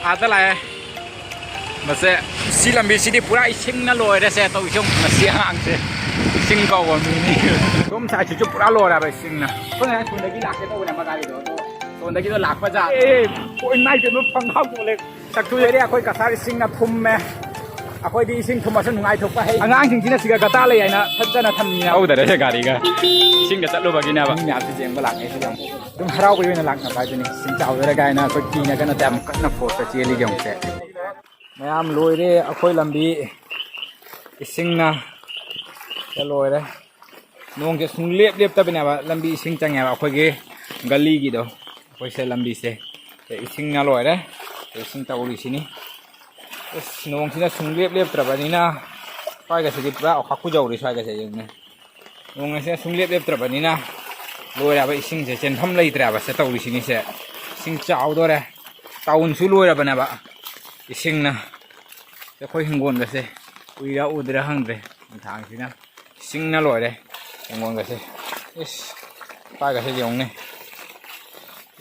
आदा लाए मसे सी लंबी सी पूरा इसिंग ना लोय से तो इसिंग मसी हांग से इसिंग का वो मिनी तुम साइड से पूरा लोय रहा इसिंग ना तो ना सुनने की लाके तो उन्हें मगारी दो तो सुनने की तो लाख बजा कोई नहीं तो पंखा बोले तक तुझे रे कोई कसार इसिंग ना थुम में अखोई दी इसिंग थुम मसन नुंगाई थोपा है अंगांग सिंह सिगा गता ले ना फजना थमनी ना उधर से गाड़ी का इसिंग का चलो बगी ना बा आप जेंग बलाक ऐसे जम तुम हराव कोई ना लाक ना पाई नहीं सिंह चाव रे गाय ना कोई की ना कना तम कना फोट चेली गम से मैम लोरे अखोई लंबी इसिंग ना लोरे नोंग के सुंग लेप लेप तब ना लंबी इसिंग चंगे अखोई के गली की दो अखोई से लंबी से इसिंग ना लोरे इसिंग तौली सिनी नोंग सिना सुंग लेप लेप तरबनी ना पाई का से पूरा अखाकु जौरी स्वाई का से ने नोंग से सुंग लेप लेप तरबनी ना लोरे अब इसिंग से चेनफम लेइत्रा से तौली सिनी से इसिंग चाव दोरे टाउन सु लोरे बना बा इसिंग ना अखोई हिंगोन गसे उइरा उदरा हंग्रे थांग सिना इसिंग ना लोरे हिंगोन गसे इस पाई गसे जोंने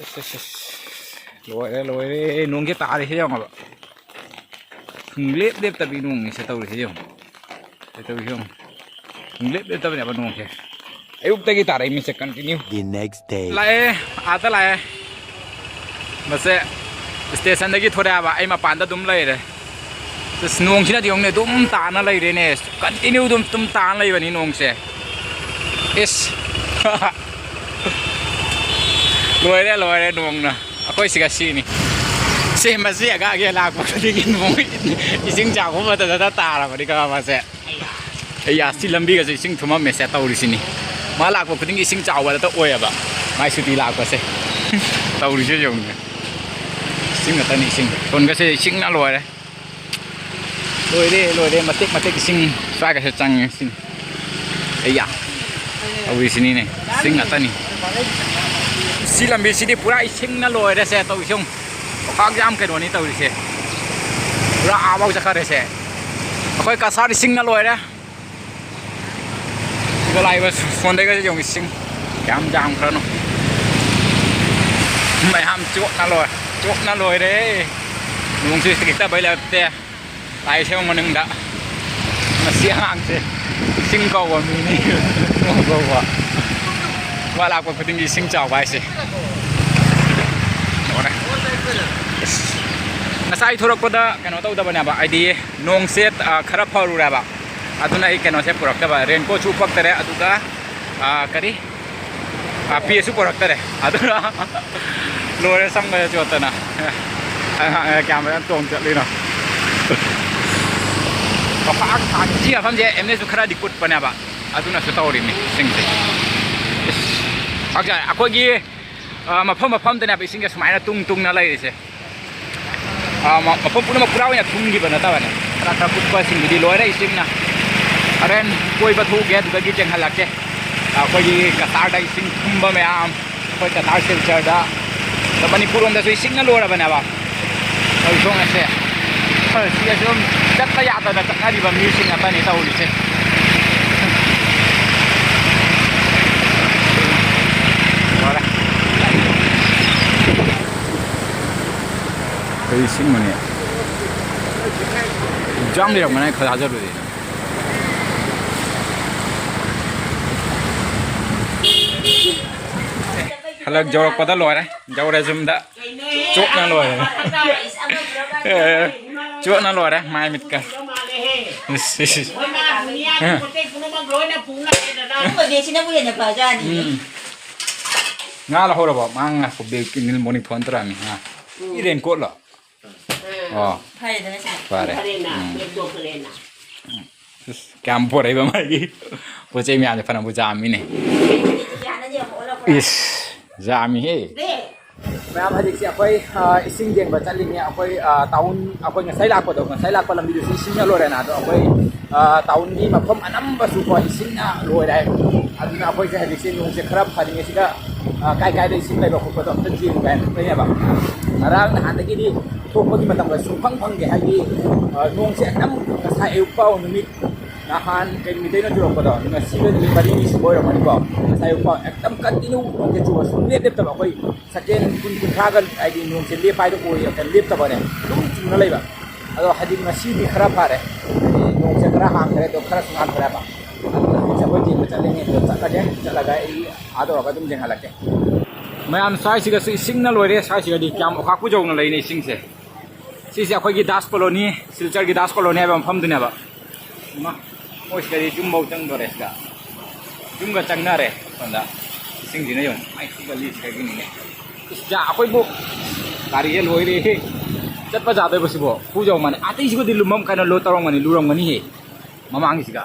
इस लोरे लोरे नोंग के तारे से जोंगा लेप लेप तभी नोंग से तौरी से जों से तौरी जों लेप लेप तभी अब नोंग से अयुक तक की तारे में से कंटिन्यू The next day. लाए आता लाए मसे स्टेशन दगी थोड़ा अब आई मपान दुम लेरे नोंग सिना दियोंने दुम ताना लेरे ने कंटिन्यू तुम तान लेबनी नोंग से इस लोरे लोरे नोंग ना अखोई सिगा सीनी से मसे अगा के लाक पकड़ी नोंग इसिंग जाको मता तारा बड़ी का मसे या सी लंबी का इसिंग थुमा में से तौरी सिनी मा लाक पकड़ी इसिंग चावल तो ओयबा माई सुती लाक से तौरी से जोंगे इसिंग तनी इसिंग कोन का से इसिंग ना लोरे लोरे मतेक इसिंग स्वाई का से चंग सिन या तौरी सिनी ने इसिंग तनी सी लंबी सी पूरा इसिंग ना लोरे से तो इसिंग खाक जाम के दोनी तौरी से पूरा आवाज जखरे से अखोई कसार इसिंग ना लोरे इको लाइव फोन देगा जों इसिंग जाम जाम खरनो मैं हम चोक ना लोय रे नोंग से किता बैला ते लाइ से मनंग दा मसी हांग से इसिंग का वो मिनी वो वाला को पतिंग इसिंग चाव बाय से ओरे नसाई थोरकपदा कनो तौदबना बा आइदी नोंग से खरा फरुरा बा अदुना आई कनो से पुरक्तबा रेनको चु पक्तरे अदुगा करी पीएसु पुरक्तरे अदुना लोरे संग जोतना कैमरा तोंग चलिनो कपाक थांजी अफम जे एमने सु खरा दिकुट पनाबा अदुना सु तौरिनि सिंगसे अगा अखोगी मफम तने बिसिंग सुमाइना तुंग ना लैसे मफम पुनम पुरा ओइना थुंगी बना तबाने खरा खरा कुटपा सिंगदि लोरे इसिंगना अरेन कोई बथु गे दुगी जेंग हलाके अखोगी कतारदा इसिंग थुंबा मैम कोई कतार सिलचरदा तो मणिपुर रोम दसु इसिंग ना लोरा बनाबा ओइ सोंगसे सिया जोम चत्ता यादा दा चक्कारिबा म्यूजिक अतनी तौरिसे इसिंग मने जाम लिरक मने खजा जरुदि हलक जौरक पदा लोरे जौरे जुमदा चोकना लोरे चोकना लोरे my मिटका nga la hora ba mang ko be kinil moni phone tra mi ha iren ko lo oh pare kam por ai ba mai gi po chei mi ane phana bu jami ne is jami he ma'am हजिक से अखोई इसिंग जेंग बचली ने अखोई town अखोई ngasai lakpa do ngasai lakpa lambi du इसिंग ना लोरे ना तो अखोई टाउन की मफम अनंबा सु को इसिंग ना लोरे अदुना अखोई से हजिक से नुंग से खराब खारिंग सिगा काय काय इसिंग लाइबा खुपा तो तन जिंग गाय ने बा अरांग हानदगी दी थोपगी मतम गा सुफंग फंग गे हागी नुंग से एकदम ngasai उपाव नुमित nahan kay mitay na jurok ko daw nga sila ni Marini si Boy man ko sayo pa ekdam continue nung ke chuwa sun lep lep ta ba koy saken kun thagan ai di nung se lep ai do koy kan lep ta ba ne dum chu na lai ba ado hadi ngasi ni khara pare nung se khara hang khare do khara sungan khara ba sa koy din ta le ne do ta ka chala ga ai ado ka dum jeng halake mayam sai siga signal loi re sai siga di kyam okha ku jong na lai nei sing se si se akhoi gi das colony silchar gi das colony ba pham dune ba ma moi siga di jum bau chang do re siga jum ga chang na re panda sing di na yong ai ku ga li siga gi ni ne ja akhoi bu gari ye loi re chat pa ja de bu si bo ku jong man ati sigo di lumam kana lo tarong mani lurong mani he mamang siga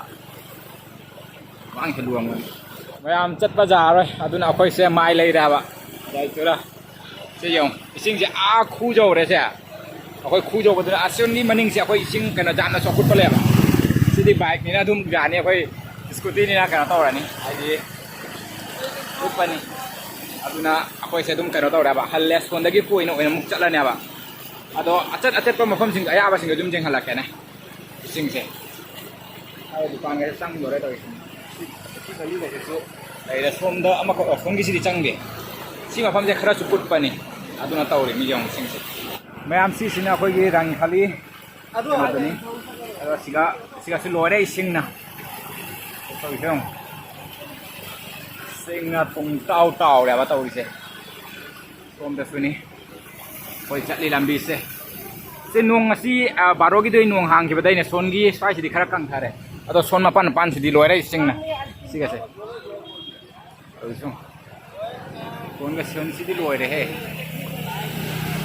mang ke luang mani mayam chat pa ja roi aduna akhoi se mai lai ra ba dai tu la se yong sing je a khu jo re se akhoi khu jo ba da asion ni maning se akhoi sing kana jan na so khut pa le ba si di bike ni na dum ga ni akhoi scooty ni na kana taw ra ni ai di khut pa ni aduna akhoi se dum kana taw ra ba halle son da gi pui no ena muk chala ne ba ado achat pa mafam sing aya ba sing dum jeng halak ne sing se ai di pang ga sang do re to si ka li le se so ai da som da ama ko som gi si di chang de si ma pham je khara chuput pani aduna tawre mi jong sing se mayam si sina khoi gi rang khali adu adani ado siga si lore sing na to jong sing na tung tau le ba tawri se tom da suni khoi chatli lambi se nung asi baro gi doi nung hang gi badai ne son gi sai si di khara kang thare ado son ma pan si di lore sing na siga se to jong con cái sơn xí đi lùi đấy he,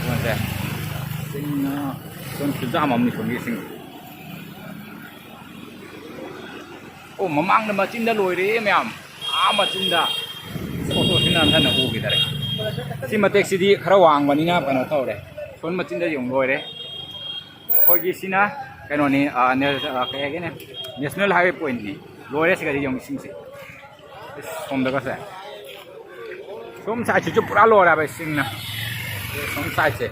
mà thế, sinh sơn cứ ra mà mình còn đi sinh, ô mà mang nó mà chín đã lùi đấy mẹ mà chín đã, sao tôi xin làm thế nào u cái đấy, xin mà taxi đi khá hoàng mà đi na phải nó tàu đấy, sơn mà chín đã dùng lùi đấy, coi gì xin á, cái nó này cái này national highway point này, lùi đấy sẽ cái gì dùng sinh sinh, không được cái gì som sai chu pura lo ra ba sing na som sai che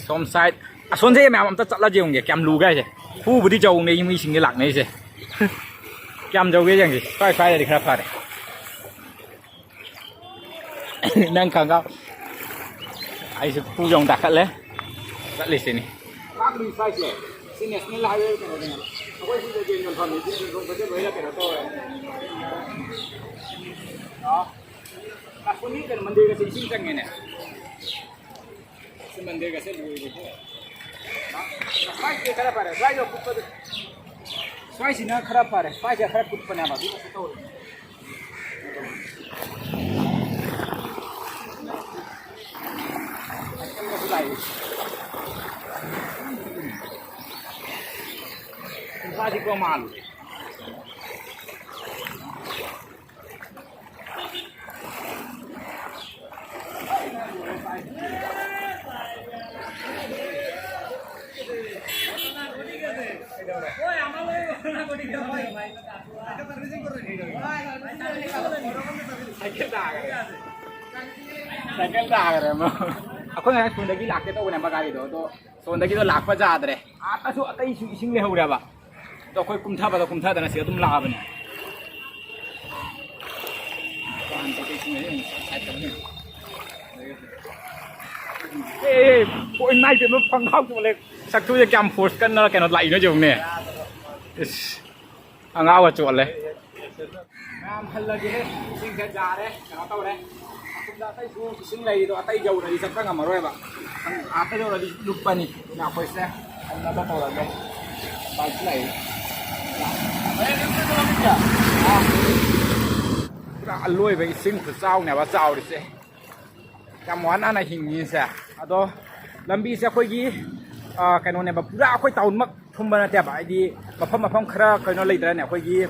som sai a son je ma am ta chala jeung ge kam lu ga che hu bu di jong ne yimi sing ge lak ne che kam jo ge yang ji sai de khra pha de nang khang ga ai se hu jong dak le ta le se ni các đi sai che sin ne sin la ye ke ne ko si de je non pha ni ji ko ke ba ya ke to đó các con nít cần मंदिर का सिंह चंगे ने से मंदिर का से Louis देखो स्वाई के खराब है स्वाई जो कुछ स्वाई सी ना खराब है स्वाई जा खराब कुछ बना बाबू का तो स्वाई को माल साइकिल दा करे म अखो ने सोंदगी लाके तो ने बगारी दो सोंदगी तो लाख पर जादरे आता सु अतई सु इसिंग ले होरा बा तो कोई कुमथा बा कुमथा दना से तुम लाबने कान तो के सिंग ने साइकिल ने ए कोई नाइ पे फंग खाउ तो ले सक्तु जे कैम फोर्सกันนะแกนไหลเนาะจงเนี่ยอังเอาจวดเลยน้ำพันละกิเลยสิงเสจาเลยกันเอาเลยคุณได้ใช้สิงเลยตัวใช้เจ้าเลยสักครั้งมาร้อยบาทอาใช้เจ้าเลยลุกไปนี่น่าไปเสียอันนั้นตัวเลยไปที่ไหนเฮ้ยนี่คือตัวนี้จ้ะเราอร่อยไปสิงคือเจ้าเนี่ยว่าเจ้าดิสิจำวันอันไหนหิ่งนี้เสียอะตัวลำบีเสียคุยกี้กันโน่นเนี่ยแบบเราคุยเต่ามักทุ่มบรรดาแบบไอ้ดีมาพัมครากันโน่นเลยแต่เนี่ยคุยกี้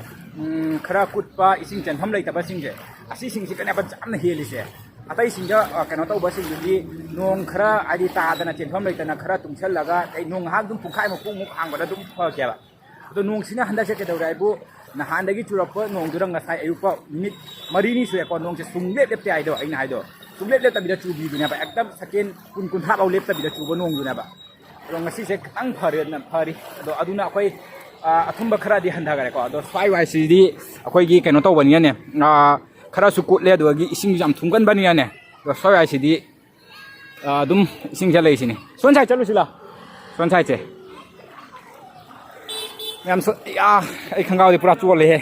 ครากุดป้าอีสิงจันทำเลยแต่บ้าสิงเจอาศัยสิงสิกันเนี่ยบ้านจำเนี่ยเฮลิเสียอาศัยสิงจะกันโน่นตัวบ้าสิงอยู่ดีนงคราไอ้ดีตาแต่เนี่ยจันทำเลยแต่เนี่ยคราตุ้งเชลแล้วก็ไอ้นงหางตุ้งผูกไข่มาปุ้งมุกอ่างก็ได้ตุ้งพอแก่แบบตัวนงสินะฮันได้เช็คกันเท่าไรบุนะฮันได้กี่จุดรับนงจุดรังกระใสอายุก็มิดมารีนี่สวยก่อนนงจะสุ่มเล็บใจเด้อไอ้นายเด้อสุ่มเล็บแต่บิดาจูบีดูเนี่ยแบบแอคตั้มสกินคุณท่าเอาเล็บแต่บิดาจูบนงดูเนี่ยแบบลองมาสิเช็คตั้งพารินนะพาริโดอาดูนะค่อย ꯑꯊꯨꯝꯕ ꯈꯔꯗꯤ ꯍꯟꯊꯈꯔꯦꯀꯣ ꯑꯗꯣ ꯁ꯭ꯋꯥꯏ ꯋꯥꯏꯁꯤꯗꯤ ꯑꯩꯈꯣꯏꯒꯤ ꯀꯩꯅꯣ ꯇꯧꯕꯅꯤꯅꯅꯦ ꯈꯔꯁꯨ ꯀꯨꯠꯂꯦ ꯑꯗꯨꯒꯤ ꯏꯁꯤꯡꯁꯨ ꯌꯥꯝ ꯊꯨꯝꯒꯟꯕꯅꯤꯅꯅꯦ ꯑꯗꯣ ꯁ꯭ꯋꯥꯏ ꯋꯥꯏꯁꯤꯗꯤ ꯑꯗꯨꯝ ꯏꯁꯤꯡꯁꯦ ꯂꯩꯁꯤꯅꯤ ꯁꯣꯟ ꯁꯥꯏꯠ ꯆꯠꯂꯨꯁꯤꯂꯥ ꯁꯣꯟ ꯁꯥꯏꯠꯁꯦ ꯌꯥꯝ ꯑꯩ ꯈꯪꯒꯥꯎꯗꯤ ꯄꯨꯔꯥ ꯆꯣꯠꯂꯦꯍꯦ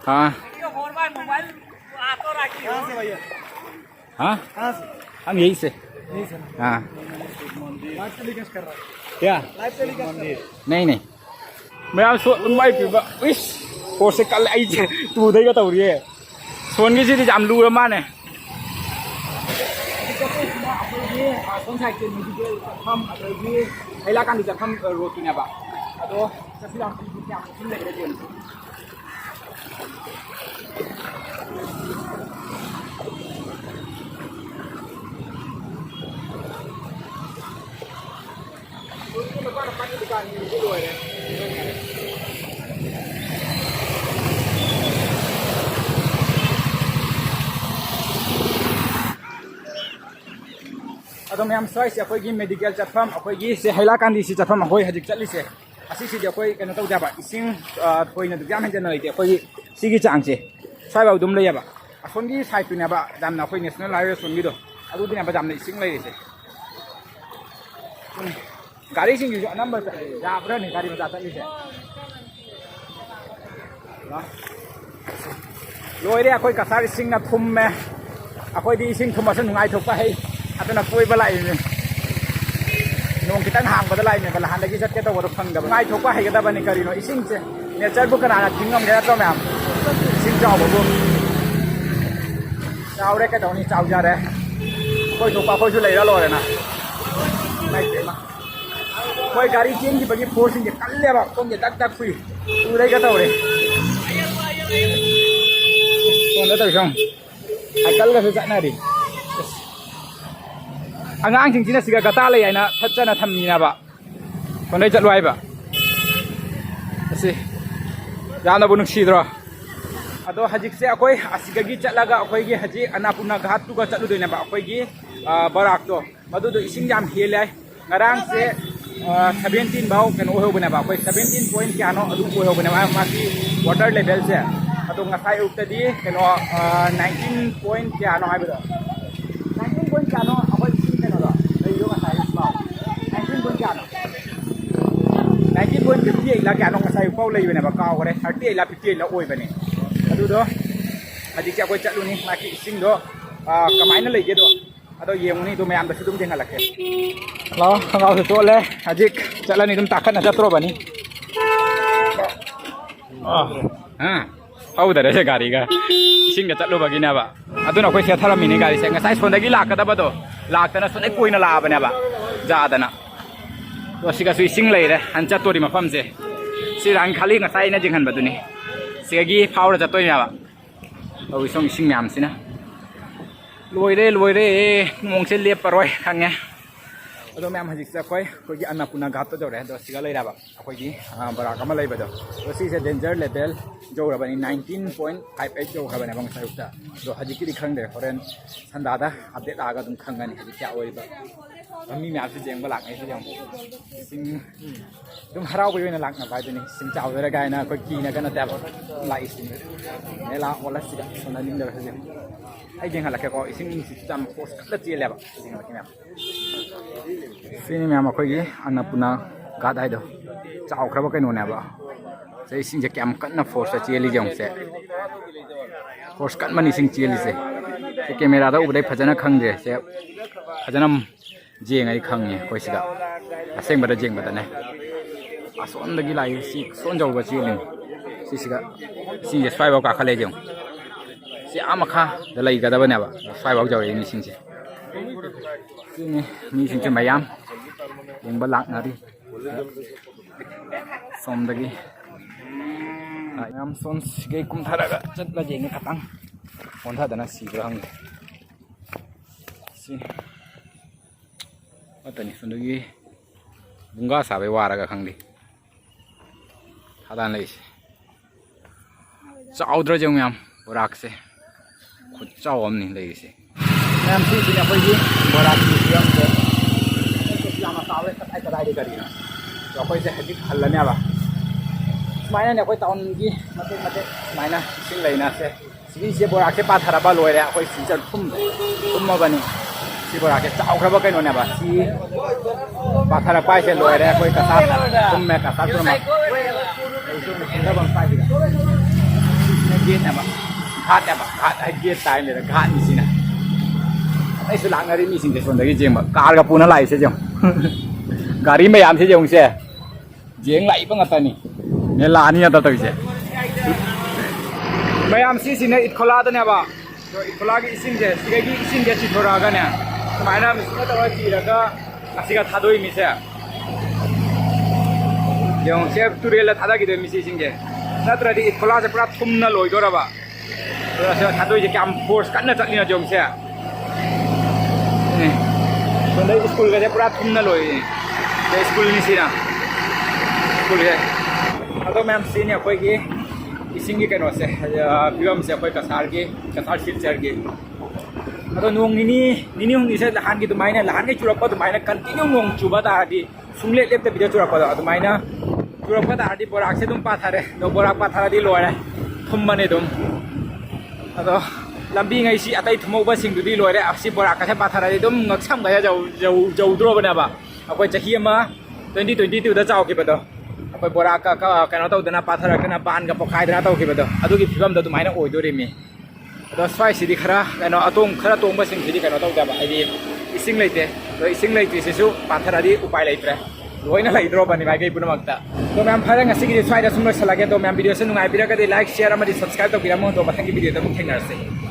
हाँ हम यही से हाँ क्या नहीं नहीं मैं आप माई पीबा इस फोर्स से कल आई तू देगा तो ये सोन की चीज़ जाम लूर माने सोन साइड के मुझे हम अभी हैला कांडी जब हम रोटी ने बा अदो सभी हम क्या सुन ले रहे हैं अदो मैम स्वाई से अखोई मेडिकल चटफम अखोई से हैला कांदी से चटफम अखोई हजिक चली से असीसीदी अखोई कनो तौजाबा इसिंग थोइना दुजाम हेंजन लैते अखोई सिगी चांगसे स्वाई बाउ दुम लैयाबा असोनगी साइड तुनेबा जामना अखोई नेशनल हाईवे सोनगी दो अदु दिनाबा जामना इसिंग लैसे गाड़ी सिंग जो नंबर जाबरा ने गाड़ी मजा चलीसे लोइरे अखोई कसार सिंग ना थुम में अखोई दी सिंग थुमसन नुंगाई थोपा है अदुना कोइबा लाइने नोंग खितंग हांगबदा लाइने बला हांदगी चटके तो वरो फंगदबा नुंगाई थोपा हैगदबनी करिनो इसिंग से नेचर बु कनाना थिंगम गेरा तो मैम इसिंग जावबो चावरे के दौनी चाव जा रे कोई थोपा कोई जो लेरा लोरे ना नहीं देमा कोई गाड़ी चेंज की बगी फोर्सिंग के कल्लेबा कोम के दक दक फुई उरै का तौरे कोन दा तौसं आकल का चना री अगांग सिंह सिगा गता ले आइना थचना थमीनाबा कोनै चलो आइबा असे जाना बुनुक सीद्रो अदो हजिक से अकोई असिगगी चलागा अकोई गी हजि अनापुना घाट तुगा चलु दोइनाबा अकोई गी बराक तो मदु दो इसिंग जाम हेले ngarang se 17 भाव कनो हो बनेबा अकोई 17 पॉइंट क्यानो अदु हो बनेबा माकी वाटर लेवल से अदो ngasai उक्तदी कनो 19 पॉइंट क्यानो हाइबदो 19 पॉइंट क्यानो अकोई इसिंग कनो दो लेयो ngasai भाव 19 पॉइंट क्यानो 19 पॉइंट 58 ला क्यानो ngasai भाव लेयो बनेबा काव करे 38 ला 58 ला ओइ बने अदु दो हजिक से अकोई चलुनी माकी इसिंग दो कमाइना लेगे दो अदो येमुनी दो मैम दसु दुम जेंगा लखे लो खंगाव से चोले हजिक चलनी दुम ताखन जत्रो बनी हां हौदरे से गाड़ी का इसिंग ग चलो बगिनाबा अदुना कोई से थरमिनी गाड़ी से ngasai सोंदगी लाकदबा दो लाकतना सोने कोइना लाबनेबा जादना तो सिगा सु इसिंग लेरे हंचा तोरी मफम से सिरान खाली ngasai ना जिंगहन बदुनी सिगागी फावरा जतोइनाबा तो इसिंग इसिंग मैम सिना लोइरे लोइरे मोंसे लेपरोय खंगे अदो मैम हजिक से कोई अन्नपूर्णा घाट तो जौरे दो सिगा लेराबा अखोई बराक अमा लेबदो तो सिसे डेंजर लेवल जौरबनी 19.58 जौरबने बंग सायुक्ता दो हजिकी खंगदे होरेन संदादा अपडेट आगा दुम खंगनी हजिक क्या ओइबा मी मैम से जेंग लाकनै से जंग सिंग दुम हराव बयना लाकना बायदनी सिंग चावरे गायना कोई कीना गना तब लाई सिंग नेला ओला सिगा सोना निंदर हजे ai jeng halake ko ising si tam post la chi leba jeng halake mem sini mem akoi gi annapuna ga dai do chaw khra ba kai no na ba se ising je kam kan na force chi li jong se force kan mani sing chi li se se camera da ubdai phajana khang je se phajana jeng ai khang ni koi siga aseng ba da jeng ba da ne ason da gi lai si son jaw ba chi lin si siga si je swai ba ka khale jong si amaka da lai ga da bane ba swai ba jaw ni sing se ni sing che mayam yeng ba lak na ri som da gi ayam son ge kum thara ga chat la jeng khatang on tha da na si grang si atani son da gi bunga sa be wara ga khang di hadan lai chaudra jeng yam borak se खुद चावम नहीं लगी से ma'am सी सी कोई बोरा की यम से यामा सावे कटाई कटाई करी ना अखोई से हजिक हल्लनेबा सुमाइना ने अखोई टाउन की मते मते सुमाइना इसिंग लेना से सिसे बोरा के पाथराबा लोइरे अखोई सिजर थुमबनी सि बोरा के चाउखरबा कैनोनेबा सि पाथरा पाइसे लोइरे अखोई कसा थुममे कसा तुरमा बंग पाइगा गेट नेबा घाट है गेट टाइम ले घाट निसिना ऐसे लांगरी मिसिंग सोंदगी जेंग कार का पुना लाइसे जों गाड़ी मैम से जों से जेंग लाइबा ngata ne lani ata toise मैम सिने इटखोला दनेबा इटखोला की इसिंग जे सिगेगी इसिंग जे चिथोरा गा ने समाइना मिसिना तवा चिरागा असिगा थादोइ मिसे जों से तुरेला थादा गिदे मिसि इसिंग जे नत्रदि इटखोला से पूरा थुमना लोइदोराबा से थादोइ जे काम फोर्स कन्ना चलिना जों से सोंदे स्कूल के पूरा थुमना लोइ स्कूल निसिना स्कूल के अदो मैम सीने अखोई की इसिंग की कनो से फिवम से अखोई कसार सिलचर की अदो नोंग निनी हुंगी से लहान की दुमाइना लहान के चुरप दुमाइना कंटिन्यू नोंग चुबा तादी सुंगले लेप बिदे चुरप दुमाइना चुरप तादी बोराक से तुम पाथारे दो बोराक पाथारादी लोइरे थुमबने दुम अदो लंबी ngaiसी अतै थुमौबा सिंगदुदी लोइरे असि बोराक का पाथारादी दुम ngksam ga जौद्रोबनेबा अखोई चही अमा 2022 दा चावखिबदो अखोई बोरा का कनो तौदना पाथरकना बान का पोखाइदना तौखिबदो अदुगी फिबम द दुमाइना ओइदोरिमि अदो स्वाइ सिदि खरा कनो अतोम खरा तोंबा सिंग सिदि कनो तौदबा आइदि इसिंग लेते तो इसिंग लेते सिसु पाथरादी उपाय लेत्रे लोइना लेद्रोबनि बाइगै पुनमक्ता तो मैम फरे ngasiगी स्वाइदा सुंलो सलागे तो मैम वीडियो से नुंगाइ बिरगदि लाइक शेयर अमदि सब्सक्राइब तौबिरामो तो मथंगी वीडियो दम थेंगरसे